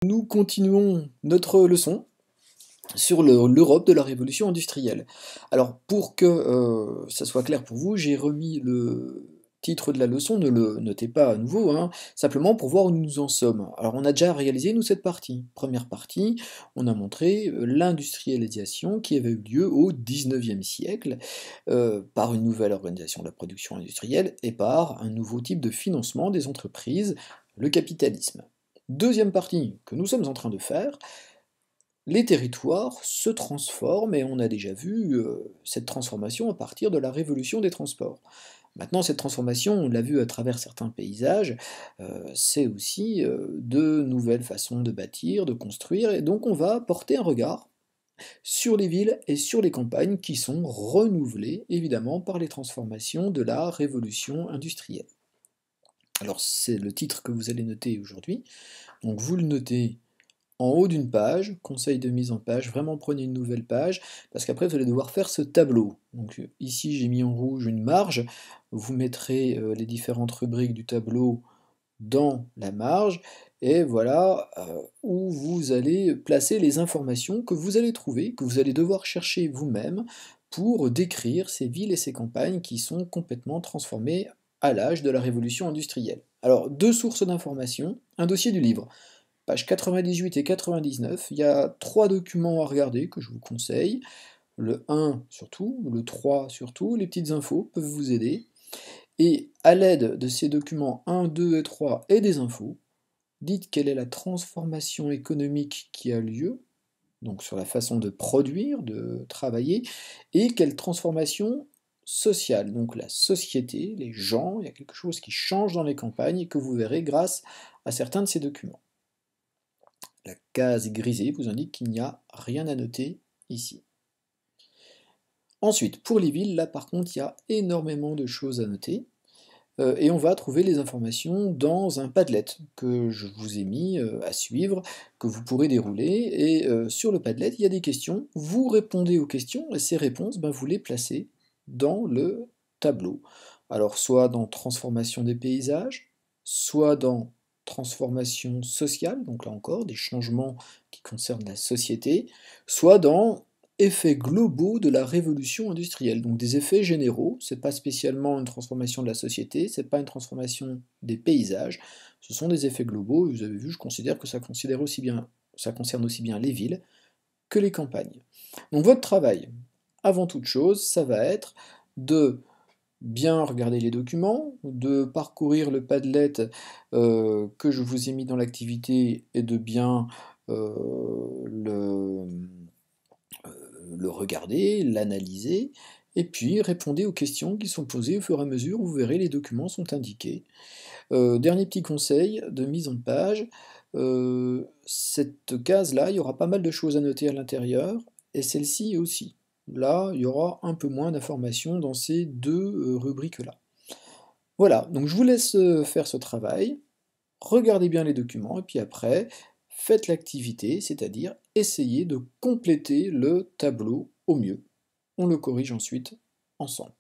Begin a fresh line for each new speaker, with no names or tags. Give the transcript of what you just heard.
Nous continuons notre leçon sur l'Europe de la révolution industrielle. Alors pour que ça soit clair pour vous, j'ai remis le titre de la leçon, ne le notez pas à nouveau, hein, simplement pour voir où nous en sommes. Alors on a déjà réalisé, nous, cette partie. Première partie, on a montré l'industrialisation qui avait eu lieu au XIXe siècle, par une nouvelle organisation de la production industrielle et par un nouveau type de financement des entreprises, le capitalisme. Deuxième partie que nous sommes en train de faire, les territoires se transforment et on a déjà vu cette transformation à partir de la révolution des transports. Maintenant, cette transformation, on l'a vu à travers certains paysages, c'est aussi de nouvelles façons de bâtir, de construire, et donc on va porter un regard sur les villes et sur les campagnes qui sont renouvelées évidemment par les transformations de la révolution industrielle. Alors c'est le titre que vous allez noter aujourd'hui, donc vous le notez en haut d'une page, conseil de mise en page, vraiment prenez une nouvelle page, parce qu'après vous allez devoir faire ce tableau. Donc ici j'ai mis en rouge une marge, vous mettrez les différentes rubriques du tableau dans la marge, et voilà où vous allez placer les informations que vous allez trouver, que vous allez devoir chercher vous-même pour décrire ces villes et ces campagnes qui sont complètement transformées à l'âge de la révolution industrielle. Alors, deux sources d'informations, un dossier du livre. Pages 98 et 99, il y a trois documents à regarder que je vous conseille. Le 1 surtout, le 3 surtout, les petites infos peuvent vous aider. Et à l'aide de ces documents 1, 2 et 3 et des infos, dites quelle est la transformation économique qui a lieu, donc sur la façon de produire, de travailler, et quelle transformation sociale, donc la société, les gens, il y a quelque chose qui change dans les campagnes et que vous verrez grâce à certains de ces documents. La case grisée vous indique qu'il n'y a rien à noter ici. Ensuite, pour les villes, là par contre, il y a énormément de choses à noter. Et on va trouver les informations dans un Padlet que je vous ai mis à suivre, que vous pourrez dérouler. Et sur le Padlet, il y a des questions. Vous répondez aux questions et ces réponses, ben, vous les placez dans le tableau. Alors soit dans transformation des paysages, soit dans transformation sociale, donc là encore des changements qui concernent la société, soit dans effets globaux de la révolution industrielle, donc des effets généraux, c'est pas spécialement une transformation de la société, c'est pas une transformation des paysages, ce sont des effets globaux, et vous avez vu, je considère que ça concerne aussi bien les villes que les campagnes. Donc votre travail, avant toute chose, ça va être de bien regarder les documents, de parcourir le Padlet que je vous ai mis dans l'activité et de bien le regarder, l'analyser, et puis répondez aux questions qui sont posées au fur et à mesure, vous verrez les documents sont indiqués. Dernier petit conseil de mise en page, cette case-là, il y aura pas mal de choses à noter à l'intérieur, et celle-ci aussi. Là, il y aura un peu moins d'informations dans ces deux rubriques-là. Voilà, donc je vous laisse faire ce travail, regardez bien les documents, et puis après, faites l'activité, c'est-à-dire essayez de compléter le tableau au mieux. On le corrige ensuite ensemble.